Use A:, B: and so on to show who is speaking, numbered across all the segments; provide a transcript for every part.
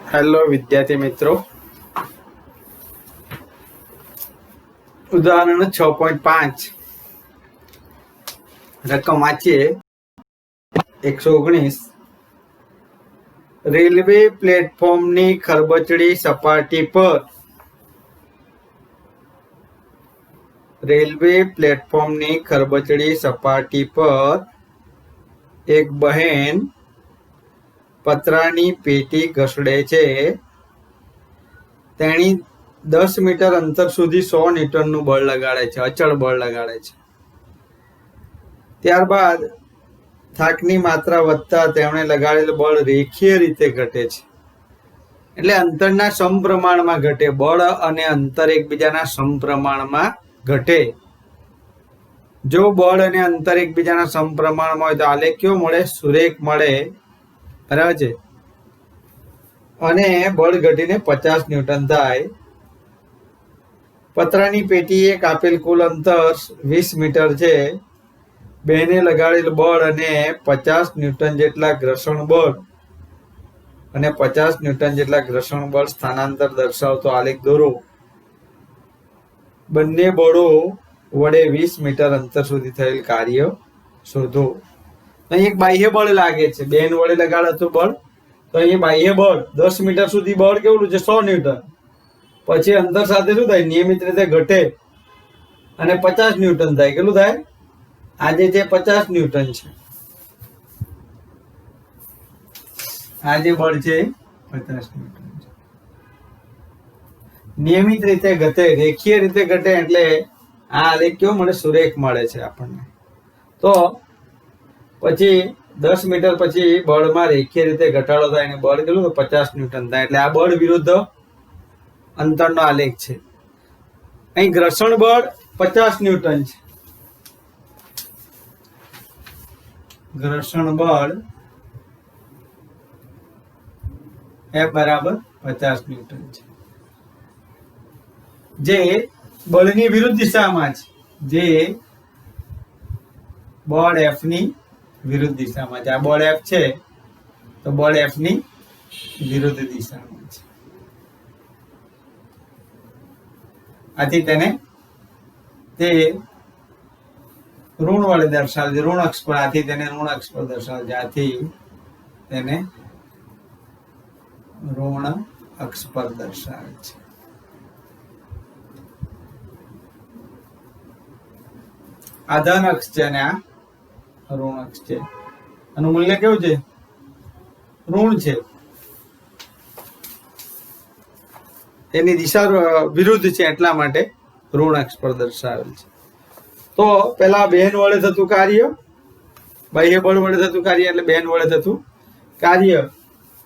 A: Hello विद्यार्थी मित्रों, उदाहरण 6.5 रकम वांचीए 119 रेलवे प्लेटफॉर्मनी खरबचड़ी सपाटी पर रेलवे प्लेटफॉर्मनी खरबचड़ी सपाटी पर एक बहन पतरानी पेटी घसड़े छे। तेणी 10 मीटर अंतर सुधी 100 न्यूटनનું બળ લગાડે છે, અચળ બળ લગાડે છે। ત્યારબાદ થાકની માત્રા વધતા તેમણે લગાડેલ બળ રેખીય રીતે ઘટે છે, એટલે અંતરના સમપ્રમાણમાં ઘટે। બળ અને અંતર એકબીજાના સમપ્રમાણમાં ઘટે। જો બળ અને અંતર એકબીજાના સમપ્રમાણમાં હોય તો આલેખ કેવો મળે? સુરેખ મળે, બરાબર છે। અને બળ ઘટીને 50 ન્यूटन થાય। પતરાની પેટીએ કાપેલ કુલ અંતર 20 મીટર છે। બેને લગાડેલ બળ અને 50 ન્यूटन જેટલા ઘર્ષણ બળ અને 50 ન્यूटन જેટલા ઘર્ષણ બળ સ્થાનાંતર દર્શાવતો આલેખ દોરો। બંને બળો વડે 20 મીટર અંતર સુધી થયેલ કાર્ય શોધો। અહીં એક બાહ્ય બળ લાગે છે, બેન વડે લગાડાતું બળ। તો અહીં બાહ્ય બળ 10 મીટર સુધી બળ કેવડું છે? 100 ન્यूटन। પછી અંતર સાથે શું થાય? નિયમિત રીતે ઘટે અને 50 ન્यूटन થાય। કેટલું થાય? આજે જે 50 ન્यूटन છે, આજે બળ છે 50 ન્यूटन છે। નિયમિત રીતે ઘટે, રેખીય રીતે ઘટે, એટલે આ આલેખ કેવો મળે? સુરેખ મળે છે આપણને। તો પછી 10 મીટર પછી બળમાં રેખીય રીતે ઘટાડો થાય અને બળ કેટલું? 50 ન્यूटन થાય, એટલે આ બળ વિરુદ્ધ અંતરનો આલેખ છે। અહીં ઘર્ષણ બળ 50 ન્यूटन છે, ઘર્ષણ બળ F બરાબર 50 ન્यूटन છે, જે બળની વિરુદ્ધ દિશામાં છે, જે બળ F ની વિરુદ્ધ દિશામાં છે। આ બળ F છે તો બળ F ની વિરુદ્ધ દિશામાં છે। આથી તેને તે ઋણ વડે દર્શાવે છે, ઋણ અક્ષ પર। આથી તેને ઋણ અક્ષ પર દર્શાવે છે, આથી તેને ઋણ અક્ષ પર દર્શાવે છે। આ ધન અક્ષ છે અને આ ઋણ અક્ષ છે। આનું મૂલ્ય કેવું છે? ઋણ છે, એની દિશા વિરુદ્ધ છે, એટલા માટે ઋણ અક્ષ પર દર્શાવેલ છે। તો પેલા બેન વડે થતું કાર્ય, બાહ્ય બળ વડે થતું કાર્ય એટલે બેન વડે થતું કાર્ય।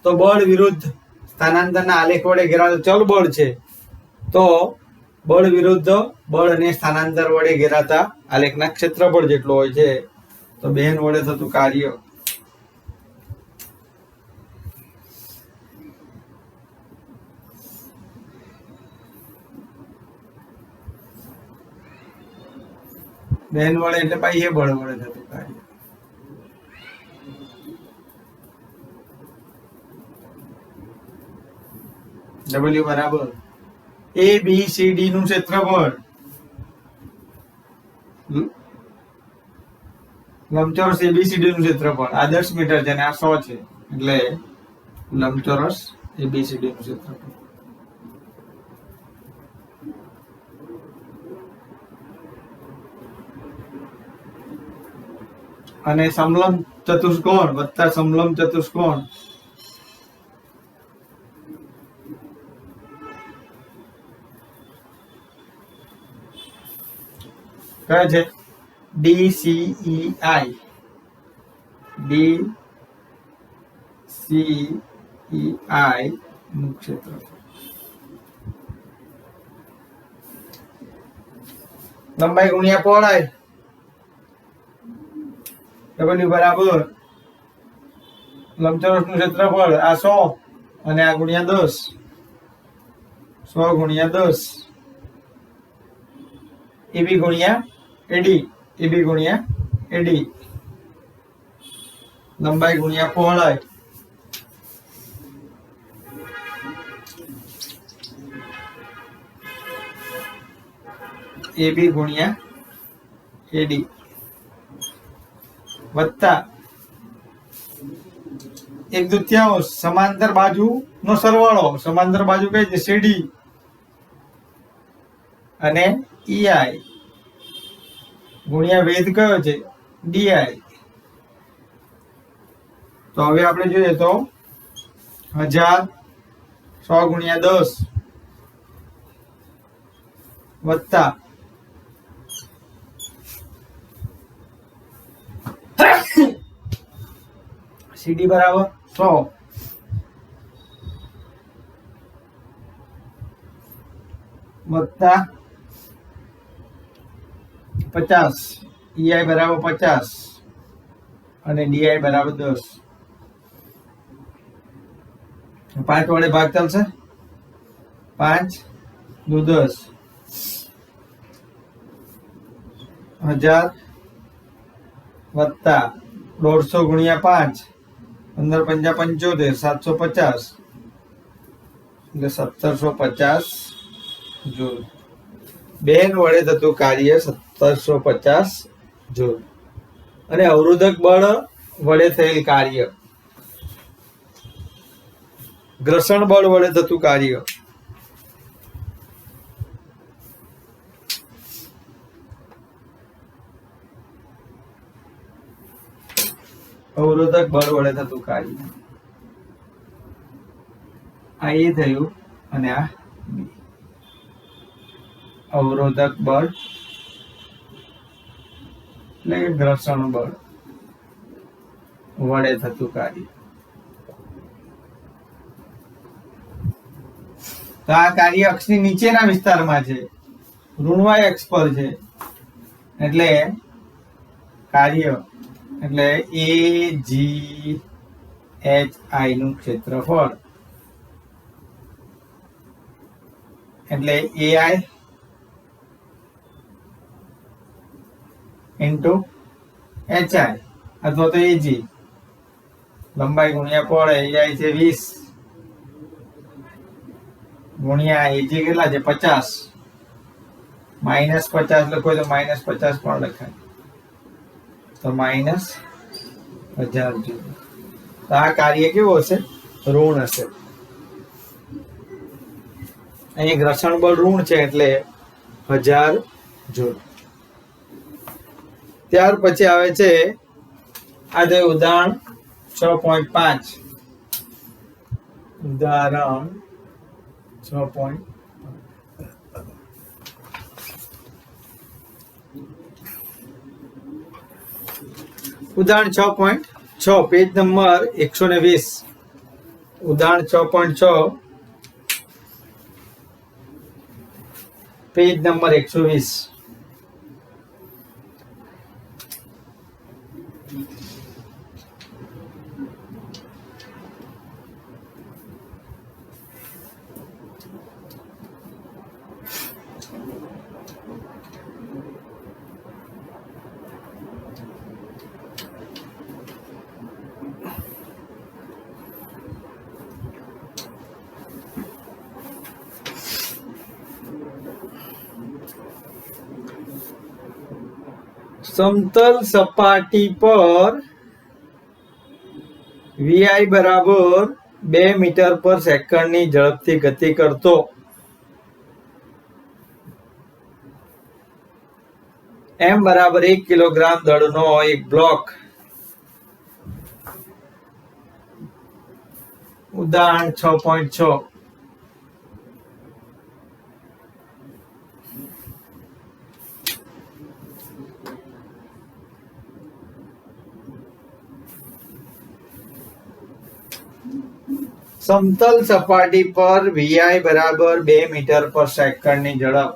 A: તો બળ વિરુદ્ધ સ્થાનાંતરના આલેખ વડે ઘેરાતું ચલ બળ છે, તો બળ વિરુદ્ધ બળ અને સ્થાનાંતર વડે ઘેરાતા આલેખના ક્ષેત્રફળ જેટલું હોય છે। તો બેન વડે થતું કાર્ય બેન વડે એટલે બાહ્ય બળ વડે થતું કાર્ય W બરાબર ABCD નું ક્ષેત્રફળ, લંબચોરસ ABCD નું ક્ષેત્રફળ આ 10 મીટર છે અને આ 100 છે, એટલે લંબચોરસ ABCD નું ક્ષેત્રફળ। અને સમલંબ ચતુષ્કોણ વત્તા સમલંબ ચતુષ્કોણ કયા છે? DCEI નું ક્ષેત્રફળ। લંબાઈ ગુણ્યા પહોળાઈ W બરાબર લંબચોરસ નું ક્ષેત્રફળ આ 100 અને આ ગુણ્યા 10, 100 ગુણ્યા 10, AB ગુણ્યા AD, AB ગુણ્યા AD, લંબાઈ ગુણ્યા પહોળાઈ AB ગુણ્યા AD વત્તા 1/2 સમાંતર બાજુ નો સરવાળો, સમાંતર બાજુ કઈ છે CD અને EI ગુણ્યા વેધ કયો છે DI. તો હવે આપણે જોઈએ તો 1000 100 ગુણ્યા 10 વત્તા CD બરાબર 100 વત્તા 50, EI બરાબર 50 અને DI બરાબર 10. 5 વડે ભાગ ચાલશે, 5 દુ 10, 1000 વત્તા 150 ગુણ્યા 5, 15 પંજા 75, 750 એટલે 1750 જૂલ. બેન વડે થતું કાર્ય 1750 જૂલ. અને અવરોધક બળ વડે થયેલ કાર્ય, ઘર્ષણ બળ વડે થતું કાર્ય, અવરોધક બળ વડે થતું કાર્ય, આ એ થયું અને આ બી. અવરોધક બળ એટલે કે ઘર્ષણ બળ વડે થતું કાર્ય. તો આ કાર્ય અક્ષની નીચેના વિસ્તારમાં છે, ઋણવાય અક્ષ પર છે, એટલે કાર્ય એટલે AGHI નું ક્ષેત્રફળ એટલે AI ઇન્ટુ HI અથવા તો AG, લંબાઈ ગુણ્યા પહોળાઈ, AI છે 20 ગુણ્યા AG કેટલા છે 50, -50 લખો તો -50 પણ લખાય, તો -1000 જૂલ. તો આ કાર્ય કેવો હશે ઋણ હશે. અહીં ઘર્ષણ બળ ઋણ છે એટલે 1000 જૂલ. ત્યાર પછી આવે છે આ જે ઉદાહરણ 6.5, ઉદાહરણ 6. ઉદાહરણ 6.6 પેજ નંબર 120. ઉદાહરણ 6.6 પેજ નંબર 120. સમતલ સપાટી પર VI બરાબર 2 મીટર પર સેકન્ડની ઝડપથી ગતિ કરતો M બરાબર 1 કિલોગ્રામ દળનો એક બ્લોક. ઉદાહરણ 6.6. સમતલ સપાટી પર VI બરાબર 2 મીટર પર સેકન્ડની ઝડપ,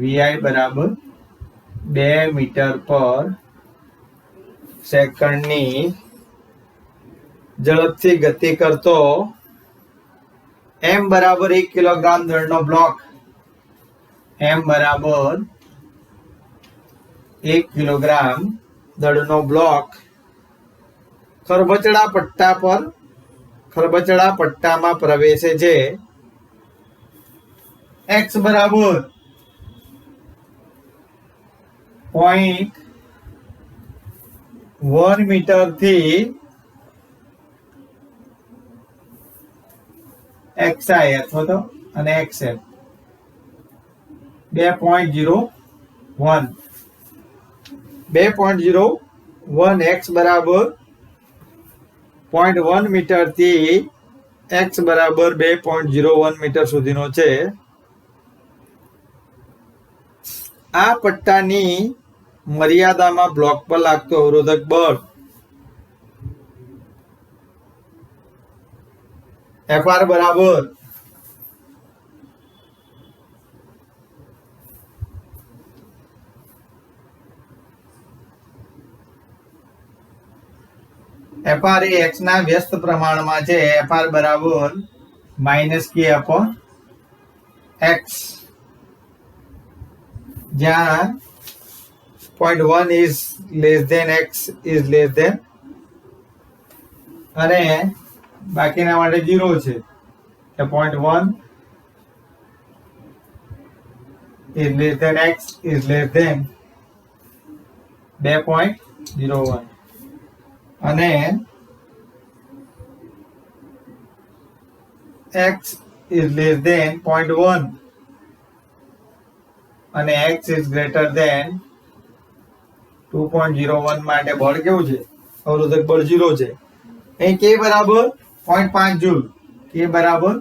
A: VI બરાબર 2 મીટર પર સેકન્ડની ઝડપથી ગતિ કરતો M બરાબર 1 કિલોગ્રામ દળનો બ્લોક, M બરાબર 1 કિલોગ્રામ દળનો બ્લોક ખરબચડા પટ્ટા પર ખરબચડા પટ્ટામાં પ્રવેશે છે x બરાબર 0.1 મીટર થી xi અથવા તો અને xf 2.01 x બરાબર 0.1 મીટર થી x બરાબર 2.01 મીટર સુધીનો છે. આ પટ્ટાની મર્યાદામાં બ્લોક પર લાગતો અવરોધક બળ Fr બરાબર Fr એ x ના વ્યસ્ત પ્રમાણમાં છે. Fr બરાબર -k/x, જ્યાં 0.1 is less than x is less than અને બાકીના માટે 0 છે કે 0.1 is less than x is less than 2.01 અને x is less than 0.1 અને x is greater than 2.01 માટે બળ કેવું છે? અવરોધક બળ 0 છે. અહીં k બરાબર 0.5 જૂલ, k બરાબર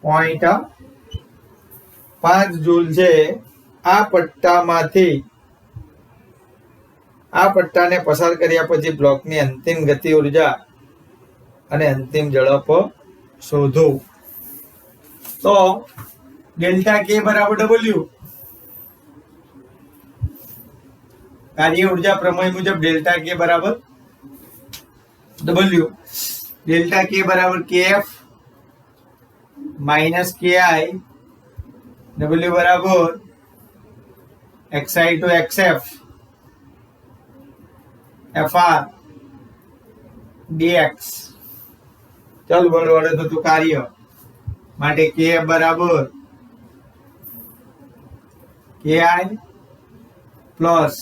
A: 0.5 જૂલ છે. આ પટ્ટાને પસાર કર્યા પછી બ્લોકની અંતિમ ગતિ ઉર્જા અને અંતિમ ઝડપ શોધો. તો ડેલ્ટા કે બરાબર W, કાર્ય ઉર્જા પ્રમેય મુજબ ડેલ્ટા કે બરાબર W, ડેલ્ટા કે બરાબર kF માઇનસ ki, W બરાબર xi to xf Fr dx. ચલ બળ વડે થતું કાર્ય માટે kF બરાબર ki પ્લસ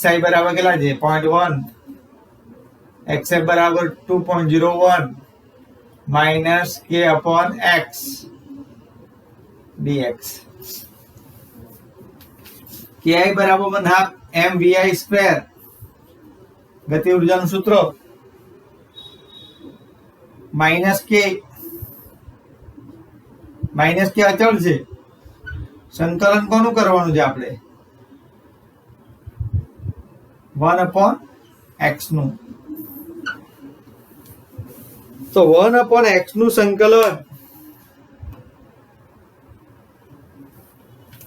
A: xi બરાબર કેટલા છે? 0.1, xf બરાબર 2.01 minus k upon x dx. ki બરાબર 1/2 mvi સ્ક્વેર, ગતિ ઉર્જાનું સૂત્ર માઇનસ કે અચળ છે. સંકલન કોનું કરવાનું છે આપણે? 1/x નું. તો 1/x નું સંકલન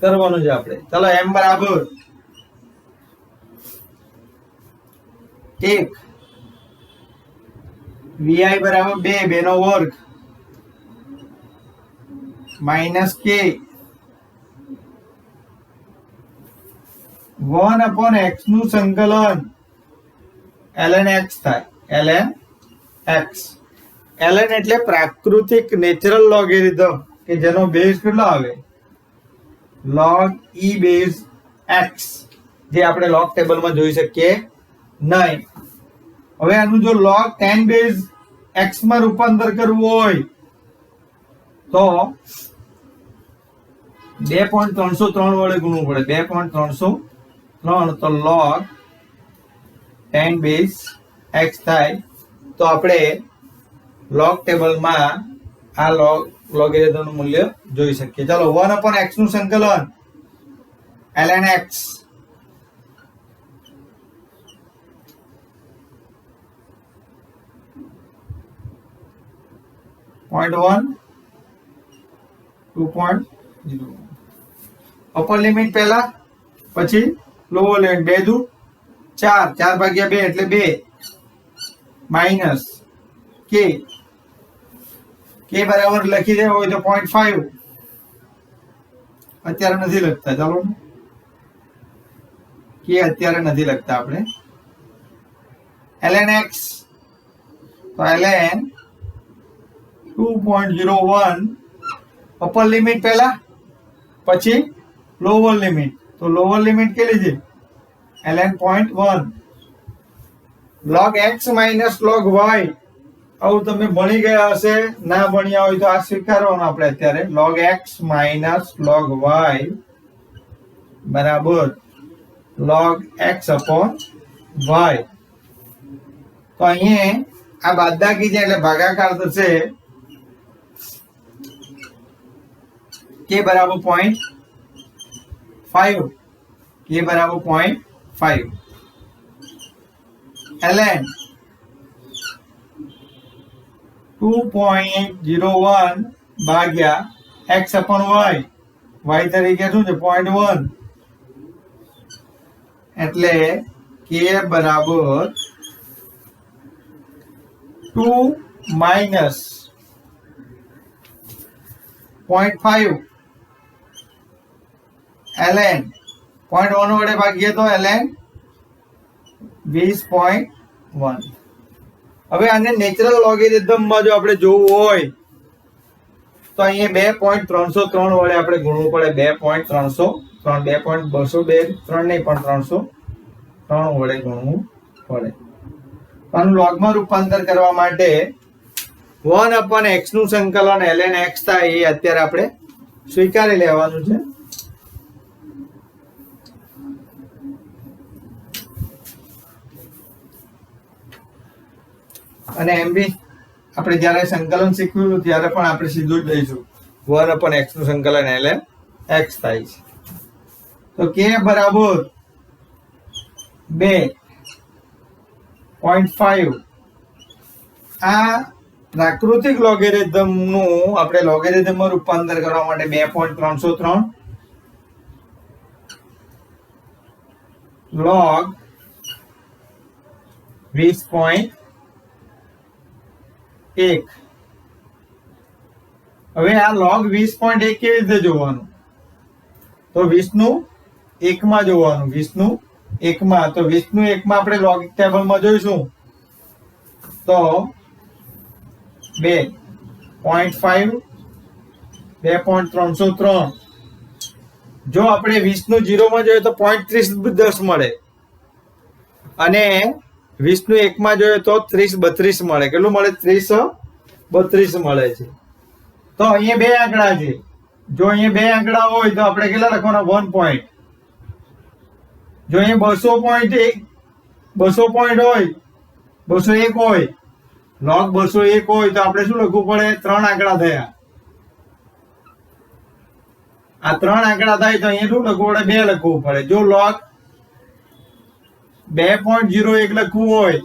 A: કરવાનું છે આપણે. ચલો m બરાબર 1, vi બરાબર 2 નો વર્ગ માઇનસ k 1/x નું સંકલન ln x થાય. ln x, ln એટલે પ્રાકૃતિક નેચરલ લોગેરિધમ કે જેનો બેઝ કેટલો આવે? log e બેઝ x, જે આપણે log ટેબલમાં જોઈ શકીએ નહીં. હવે આનું જો log 10 બેઝ x માં રૂપાંતર કરવું હોય તો 2.303 વડે ગુણવું પડે. 2.303 તો log 10 બેઝ x થાય. તો આપણે log ટેબલમાં આ લોગેરિધમનું મૂલ્ય જોઈ શકીએ. ચાલો 1/x નું સંકલન ln x .1 2.0 અપર લિમિટ પહેલા, પછી લોઅર લિમિટ. 2 દુ 4, 4/2 એટલે 2 માઇનસ k બરાબર લખી દેવો હોય તો 0.5, અત્યારે નથી લખતા. ચાલો કે અત્યારે નથી લખતા આપણે. ln x तो ln 2.01 અપર લિમિટ પહેલા પછી લોઅર લિમિટ તો લોઅર લિમિટ કેટલી છે ln 0.1 log x minus log y આવું તમે ભણી ગયા હશે ના ભણ્યા હોય તો આ સ્વીકારવાનું આપણે અત્યારે log x minus log y બરાબર log x upon y તો અહીંયા આ બાદબાકી છે એટલે ભાગાકાર થશે k બરાબર 0.5 k બરાબર 0.5 ln 2.01 ભાગ્યા x upon y y તરીકે શું છે 0.1 એટલે k બરાબર 2 minus 0.5 ln 0.1 વડે ભાગીએ તો ln 20.1 હવે આને નેચરલ લોગેરિધમ માં જો આપણે જોવું હોય તો અહીંયા 2.303 વડે આપણે ગુણવું પડે 2.303 2.202 નહીં પણ 303 વડે ગુણવું પડે આનું લોગમાં રૂપાંતર કરવા માટે 1 upon x નું સંકલન ln x થાય એ અત્યારે આપણે સ્વીકારી લેવાનું છે અને એમ બી આપણે જ્યારે સંકલન શીખ્યું ત્યારે પણ આપણે સીધું જ દઈશું 1 upon x નું સંકલન ln x થાય છે તો k બરાબર 2.5 આ પ્રાકૃતિક લોગેરિધમ નું આપણે લોગેરિધમ માં રૂપાંતર કરવા માટે 2.303 log 20.1 હવે આ log 20.1 કેવી રીતે જોવાનું તો 20 નું 1 માં જોવાનું 20 નું 1 માં તો 20 નું 1 માં આપણે log ટેબલ માં જોઈશું તો 2.5 2.303 જો આપણે 20 નું 0 માં જોઈએ તો 0.3010 મળે અને 20 નું 1 માં જોઈએ તો 3032 મળે કેટલું મળે 3032 મળે છે તો અહીંયા બે આંકડા છે જો અહીંયા બે આંકડા હોય તો આપણે કેટલા લખવાના 1 પોઈન્ટ જો અહીંયા 200 પોઈન્ટ હોય 201 હોય log 201 હોય તો આપણે શું લખવું પડે ત્રણ આંકડા થયા આ ત્રણ આંકડા થાય તો અહીંયા શું લખવું પડે 2 લખવું પડે જો log 2.01 લખવું હોય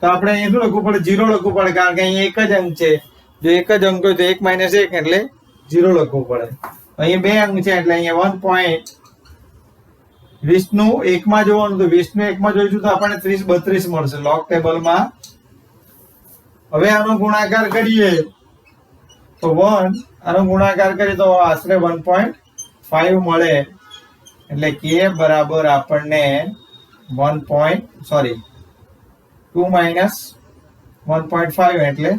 A: તો આપણે અહીંયા શું લખવું પડે 0 લખવું પડે કારણ કે અહીંયા એક જ અંક છે જો એક જ અંક હોય તો 1 - 1 એટલે 0 લખવું પડે અહીંયા બે અંક છે એટલે અહીંયા 1.20 નું 1 માં જોવાનું તો 20 નું 1 માં જોઈશું તો આપણને 3032 મળશે log ટેબલ માં હવે આનો ગુણાકાર કરીએ તો 1 આનો ગુણાકાર કરીએ તો આશરે 1.5 મળે એટલે k બરાબર આપણને 2 minus 1.5 એટલે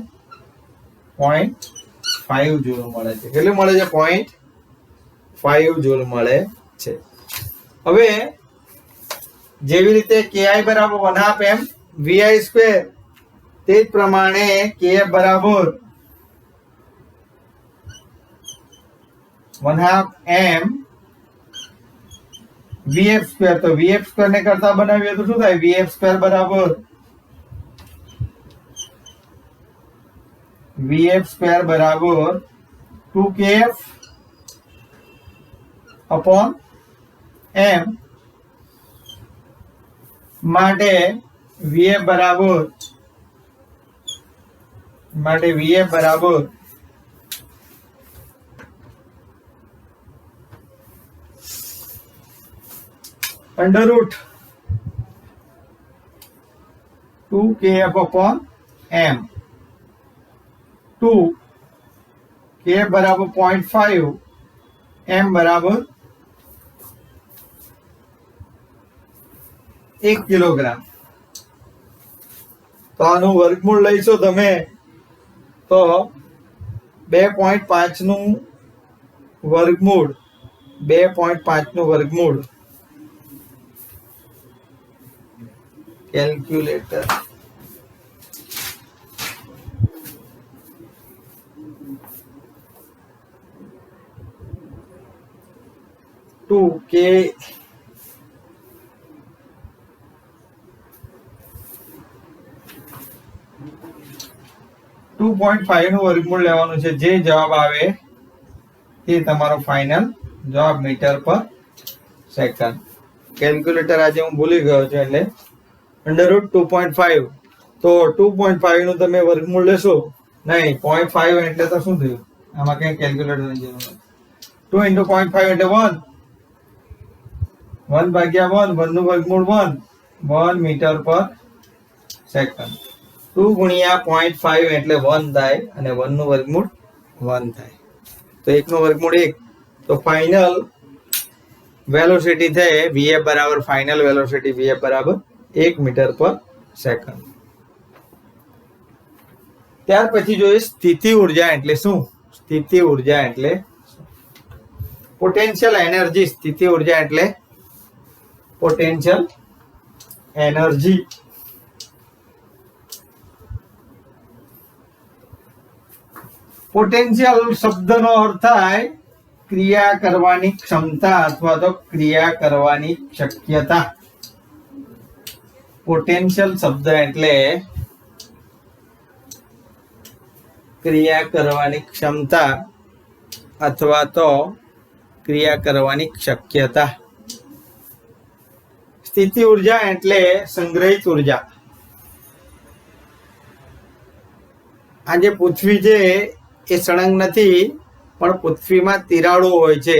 A: 0.5 જૂલ મળે છે કેટલું મળે છે 0.5 જૂલ મળે છે હવે જેવી રીતે ki બરાબર 1/2 m vi સ્ક્વેર તે જ પ્રમાણે kf બરાબર 1/2 m vf સ્ક્વેર તો vf સ્ક્વેર ને કરતા બનાવીએ તો શું થાય vf સ્ક્વેર બરાબર vf સ્ક્વેર બરાબર 2kf upon m માટે vf બરાબર under root 2kf upon m 2 kf बराबर 0.5 m बराबर 1 किलोग्राम તો આનું વર્ગમૂળ લઈશો તમે તો 2.5 નું વર્ગમૂળ 2.5 નું વર્ગમૂળ કેલ્ક્યુલેટર કે 2.5 નું વર્ગમૂળ લેવાનું છે. જે જવાબ આવે એ તમારો ફાઇનલ જવાબ મીટર પર સેકન્ડ. કેલ્ક્યુલેટર આજે હું ભૂલી ગયો છું એટલે √2.5 તો 2.5 નું તમે વર્ગમૂળ લેશો નહીં 0.5 એટલે તો શું થયું આમાં કઈ કેલ્ક્યુલેટરની જરૂર નથી. 2 × 0.5 એટલે 1 1 ભાગ્યા 1 1 નું વર્ગમૂળ 1 મીટર પર સેકન્ડ. 2 ગુણ્યા 0.5 એટલે 1 થાય અને 1 નું વર્ગમૂળ 1 થાય તો 1 નું વર્ગમૂળ 1 તો ફાઇનલ વેલોસિટી થાય vf બરાબર ફાઇનલ વેલોસિટી vf બરાબર 1 મીટર પર સેકન્ડ. ત્યાર પછી જોઈએ સ્થિતિ ઉર્જા એટલે શું. સ્થિતિ ઉર્જા એટલે પોટેન્શિયલ એનર્જી. સ્થિતિ ઉર્જા એટલે પોટેન્શિયલ એનર્જી. પોટેન્શિયલ શબ્દનો અર્થ થાય ક્રિયા કરવાની ક્ષમતા અથવા તો ક્રિયા કરવાની શક્યતા. પોટેન્શિયલ શબ્દ એટલે ક્રિયા કરવાની ક્ષમતા અથવા તો ક્રિયા કરવાની શક્યતા. સ્થિતિ ઉર્જા એટલે સંગ્રહિત ઉર્જા. આજે પૃથ્વી છે એ સળંગ નથી પણ પૃથ્વીમાં તિરાડો હોય છે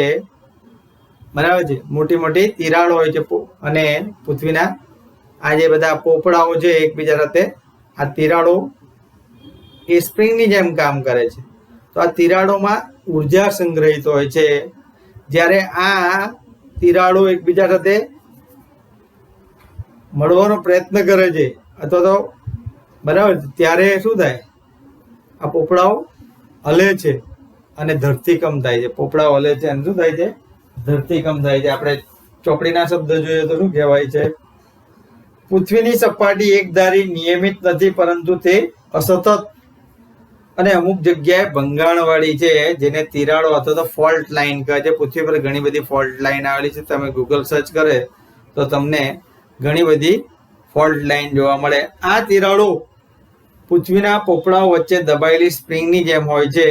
A: બરાબર છે. મોટી મોટી તિરાડો હોય છે અને પૃથ્વીના આ જે બધા પોપડાઓ છે એકબીજા સાથે આ તિરાડો એ સ્પ્રિંગની જેમ કામ કરે છે. તો આ તિરાડોમાં ઉર્જા સંગ્રહિત હોય છે. જ્યારે આ તિરાડો એકબીજા સાથે મળવાનો પ્રયત્ન કરે છે અથવા તો બરાબર ત્યારે શું થાય આ પોપડાઓ હલે છે અને ધરતીકંપ થાય છે. પોપડાઓ હલે છે અને શું થાય છે ધરતીકંપ થાય છે. આપણે ચોપડીના શબ્દ જોઈએ તો શું કહેવાય છે પૃથ્વીની સપાટી એકધારી નિયમિત નથી પરંતુ તે અસતત અને અમુક જગ્યાએ ભંગાણવાળી છે જેને તિરાડો અથવા તો ફોલ્ટ લાઈન કહે છે. પૃથ્વી પર ઘણી બધી ફોલ્ટ લાઈન આવેલી છે. તમે ગૂગલ સર્ચ કરે તો તમને ઘણી બધી ફોલ્ટ લાઈન જોવા મળે. આ તિરાડો પૃથ્વીના પોપડાઓ વચ્ચે દબાયેલી સ્પ્રિંગની જેમ હોય છે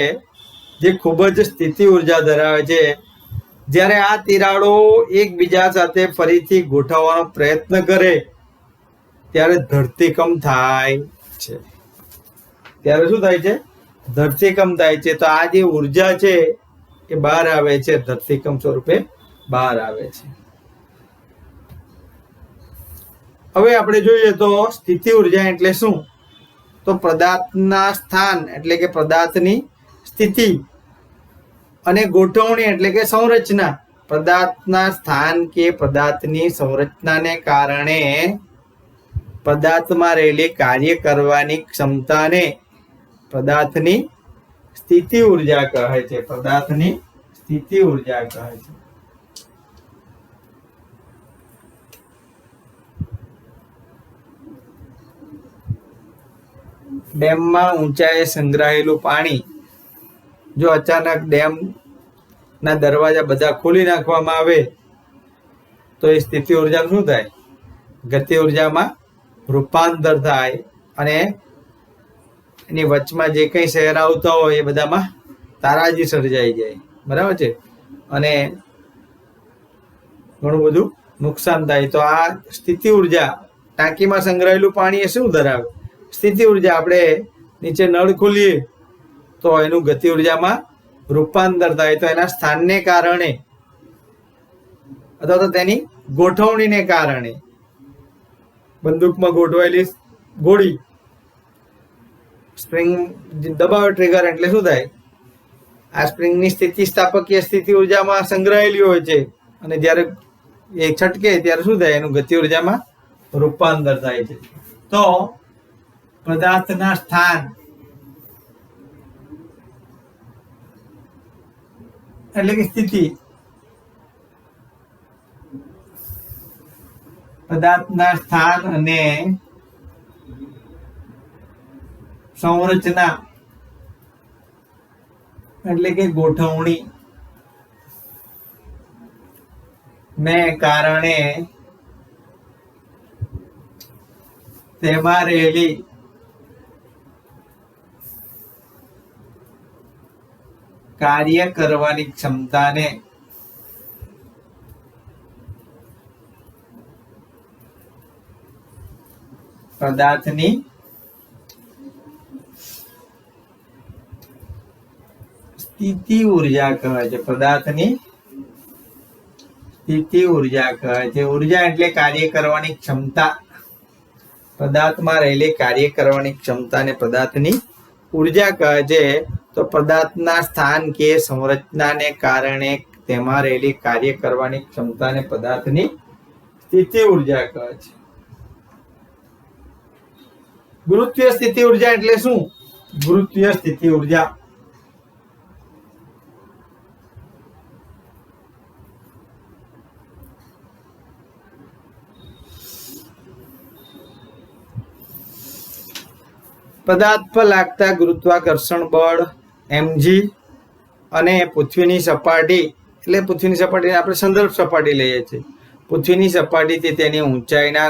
A: જે ખૂબ જ સ્થિતિ ઉર્જા ધરાવે છે. જ્યારે આ તિરાડો એકબીજા સાથે ફરીથી ગોઠવવાનો પ્રયત્ન કરે ત્યારે ધરતીકંપ થાય છે. ત્યારે શું થાય છે ધરતીકંપ થાય છે. તો આ જે ઉર્જા છે એ બહાર આવે છે ધરતીકંપ સ્વરૂપે બહાર આવે છે. હવે આપણે જોઈએ તો સ્થિતિ ઉર્જા એટલે શું તો પદાર્થના સ્થાન એટલે કે પદાર્થની સ્થિતિ અને ગોઠવણી એટલે કે સંરચના. પદાર્થના સ્થાન કે પદાર્થની સંરચનાને કારણે પદાર્થમાં રહેલી કાર્ય કરવાની ક્ષમતાને પદાર્થની સ્થિતિ ઉર્જા કહે છે. પદાર્થની સ્થિતિ ઉર્જા કહે છે. ડેમમાં ઊંચાઈએ સંગ્રહાયેલું પાણી જો અચાનક ડેમ ના દરવાજા બધા ખોલી નાખવામાં આવે તો એ સ્થિતિ ઉર્જા શું થાય ગતિ ઉર્જામાં રૂપાંતર થાય અને એની વચમાં જે કંઈ શહેર આવતા હોય એ બધામાં તારાજી સર્જાઈ જાય બરાબર છે અને ઘણું બધું નુકસાન થાય. તો આ સ્થિતિ ઉર્જા ટાંકીમાં સંગ્રહાયેલું પાણી એ શું ધરાવે સ્થિતિ ઉર્જા. આપણે નીચે નળ ખોલીએ તો એનું ગતિ ઉર્જામાં રૂપાંતર થાય. તો એના સ્થાનને કારણે અથવા તો તેની ગોઠવણીને કારણે બંદૂકમાં ગોઠવાયેલી ગોળી સ્પ્રિંગ દબાવે ટ્રિગર એટલે શું થાય આ સ્પ્રિંગની સ્થિતિસ્થાપકીય સ્થિતિ ઉર્જામાં સંગ્રહાયેલી હોય છે અને જ્યારે એ છટકે ત્યારે શું થાય એનું ગતિ ઉર્જામાં રૂપાંતર થાય છે. તો પદાર્થના સ્થાન એટલે કે સ્થિતિ, પદાર્થના સ્થાન અને સંરચના એટલે કે ગોઠવણી ને કારણે તેમાં રહેલી કાર્ય કરવાની ક્ષમતાને પદાર્થની સ્થિતિ ઉર્જા કહેવાય છે. પદાર્થની સ્થિતિ ઉર્જા કહેવાય છે. ઉર્જા એટલે કાર્ય કરવાની ક્ષમતા. પદાર્થમાં રહેલી કાર્ય કરવાની ક્ષમતાને પદાર્થની ઉર્જા કહે છે. તો પદાર્થના સ્થાન કે સંરચનાને કારણે તેમાં રહેલી કાર્ય કરવાની ક્ષમતાને પદાર્થની સ્થિતિ ઉર્જા કહે છે. ગુરુત્વીય સ્થિતિ ઉર્જા એટલે શું? ગુરુત્વીય સ્થિતિ ઉર્જા પદાર્થ પર લાગતા ગુરુત્વાકર્ષણ બળ mg અને પૃથ્વીની સપાટી એટલે પૃથ્વીની સપાટી આપણે સંદર્ભ સપાટી લઈએ છીએ. પૃથ્વીની સપાટીથી તેની ઊંચાઈના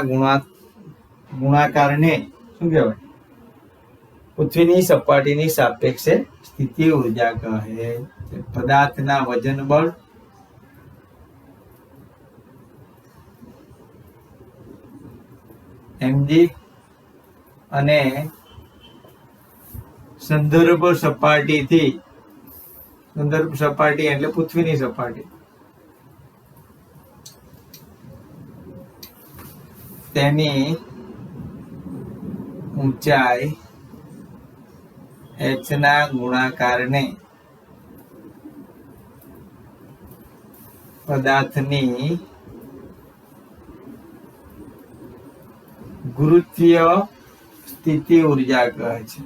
A: ગુણાકારને શું કહેવાય? પૃથ્વીની સપાટીની સાપેક્ષે સ્થિતિ ઉર્જા કહે. પદાર્થના વજન બળ mg અને સંદર્ભ સપાટી એટલે પૃથ્વીની સપાટી તેની ઊંચાઈ h ના ગુણાકારને પદાર્થની ગુરુત્વીય સ્થિતિ ઉર્જા કહે છે.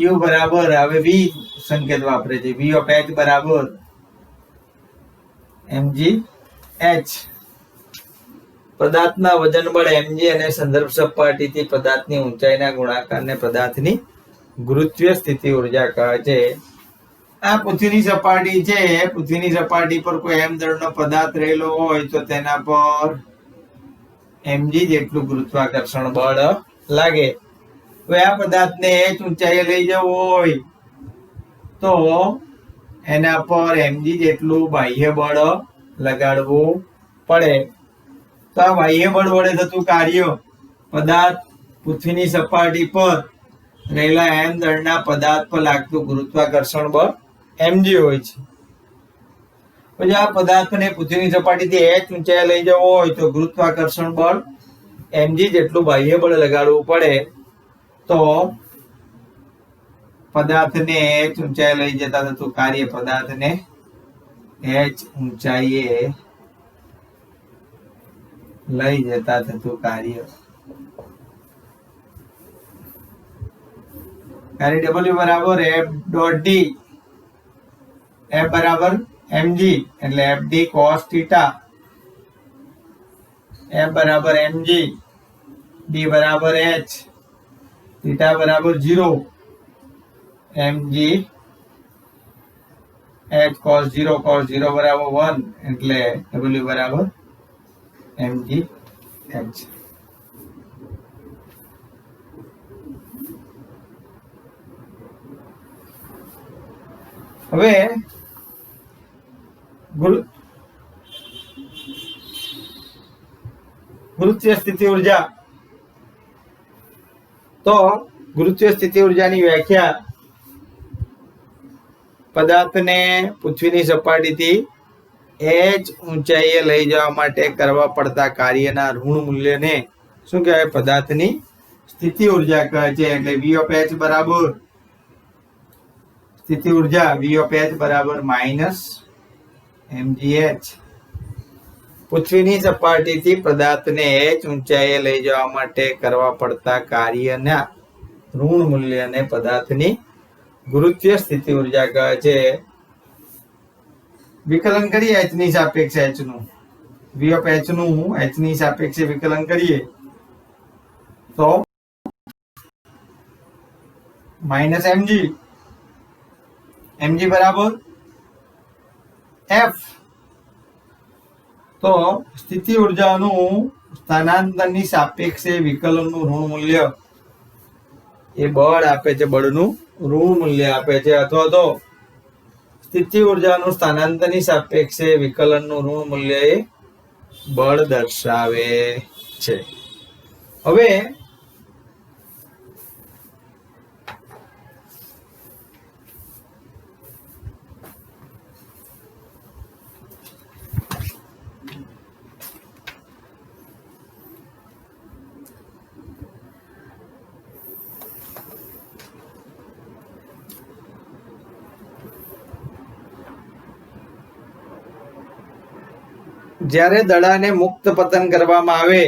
A: યુ બરાબર હવે વી સંકેત વાપરે છે. વી ઓફ h બરાબર mg h. પદાર્થના વજન બળ mg અને સંદર્ભ સપાટીથી પદાર્થની ઊંચાઈના ગુણાકારને પદાર્થની ગુરુત્વીય સ્થિતિ ઉર્જા કહે છે. આ પૃથ્વીની સપાટી છે. પૃથ્વીની સપાટી પર કોઈ m દળનો પદાર્થ રહેલો હોય તો તેના પર mg જેટલું ગુરુત્વાકર્ષણ બળ લાગે. હવે આ પદાર્થને h ઊંચાઈએ લઈ જવો હોય તો એના પર mg જેટલું બાહ્ય બળ લગાડવું પડે. તો આ બાહ્ય બળ વડે થતું કાર્ય પદાર્થ પૃથ્વીની સપાટી પર રહેલા m દળના પદાર્થ પર લાગતું ગુરુત્વાકર્ષણ બળ mg હોય છે. પછી આ પદાર્થને પૃથ્વીની સપાટીથી h ઊંચાઈએ લઈ જવો હોય તો ગુરુત્વાકર્ષણ બળ mg જેટલું બાહ્ય બળ લગાડવું પડે. તો પદાર્થને h ઊંચાઈએ લઈ જતા થતું કાર્ય પદાર્થને h ઊંચાઈએ લઈ જતા થતું કાર્ય W બરાબર f ડોટ ડી. f બરાબર mg એટલે fd cos થીટા. f બરાબર mg, d બરાબર h, થીટા બરાબર 0. mg h cos 0 બરાબર 1 એટલે w બરાબર mg h. હવે ગુરુત્વીય સ્થિતિ ઉર્જા. તો ગુરુત્વીય સ્થિતિ ઉર્જાની વ્યાખ્યા પદાર્થને પૃથ્વીની સપાટીથી h ઊંચાઈએ લઈ જવા માટે કરવા પડતા કાર્યના ઋણ મૂલ્યને શું કહેવાય? પદાર્થની સ્થિતિ ઉર્જા કહે છે. એટલે v of h બરાબર સ્થિતિ ઉર્જા v of h બરાબર માઇનસ mgh પૃથ્વીની સપાટીથી પદાર્થને h ઊંચાઈએ લઈ જવા માટે કરવા પડતા કાર્યના ઋણ મૂલ્યને પદાર્થની ગુરુત્વીય સ્થિતિ ઉર્જા કહે છે. વિકલન કરીએ h ની સાપેક્ષે h નું, v ઓફ h નું h ની સાપેક્ષે વિકલન કરીએ તો માઇનસ mg બરાબર f. તો સ્થિતિ ઉર્જાનું સ્થાનાંતરની સાપેક્ષે વિકલનનું ઋણ મૂલ્ય એ બળ આપે છે, બળનું ઋણ મૂલ્ય આપે છે, અથવા તો સ્થિતિ ઉર્જાનું સ્થાનાંતરની સાપેક્ષે વિકલનનું ઋણ મૂલ્ય એ બળ દર્શાવે છે. હવે જ્યારે દડાને મુક્ત પતન કરવામાં આવે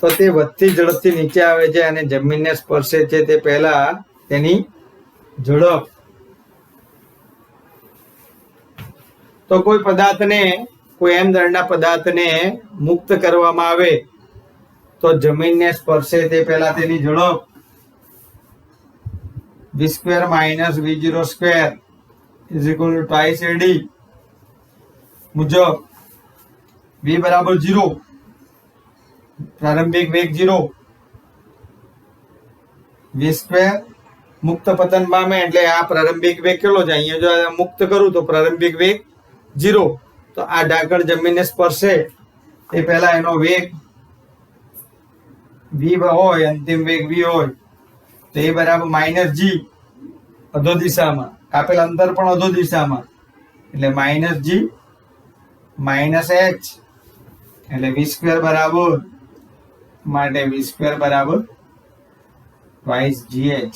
A: તો તે વધતી ઝડપથી નીચે આવે છે અને જમીનને સ્પર્શે છે તે પહેલા તેની ઝડપ, તો કોઈ પદાર્થને, કોઈ m દળના પદાર્થને મુક્ત કરવામાં આવે તો જમીનને સ્પર્શે તે પહેલા તેની ઝડપ v² - v0² = twice ad મુજબ v બરાબર 0, પ્રારંભિક વેગ 0, v² મુક્ત પતન પામે એટલે આ પ્રારંભિક વેગ કેટલો છે, અહીંયા જો મુક્ત કરું તો પ્રારંભિક વેગ 0, તો આ ઢાંકણ જમીનને સ્પર્શે એ પહેલા એનો વેગ v હોય, અંતિમ વેગ v હોય તો એ બરાબર -g અધો દિશામાં, આપેલ અંતર પણ અધો દિશામાં એટલે -g - h એટલે v² બરાબર, માટે v² બરાબર twice gh.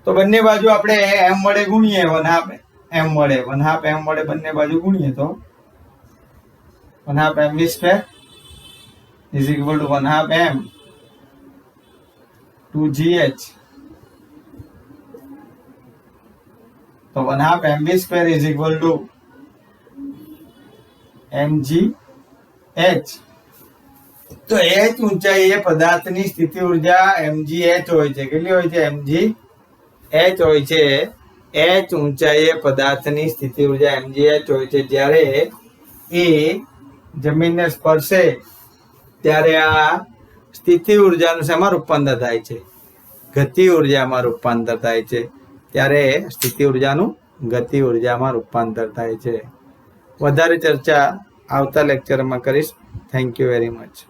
A: તો બંને બાજુ આપણે m વડે ગુણીએ, 1/2 m વડે, 1/2 m વડે બંને બાજુ ગુણીએ તો 1/2 mv² = 1/2 m 2gh. તો 1/2 mv² = mgh. તો h ઊંચાઈ એ પદાર્થની સ્થિતિ ઉર્જા mgh હોય છે. કેટલી હોય છે? mgh હોય છે. h ઊંચાઈ એ પદાર્થની સ્થિતિ ઉર્જા mgh હોય છે. જ્યારે એ જમીનને સ્પર્શે ત્યારે આ સ્થિતિ ઉર્જાનું શેમાં રૂપાંતર થાય છે? ગતિ ઉર્જામાં રૂપાંતર થાય છે. ત્યારે સ્થિતિ ઉર્જાનું ગતિ ઉર્જામાં રૂપાંતર થાય છે. વધારે ચર્ચા આવતા લેક્ચરમાં કરીશ. Thank you very much.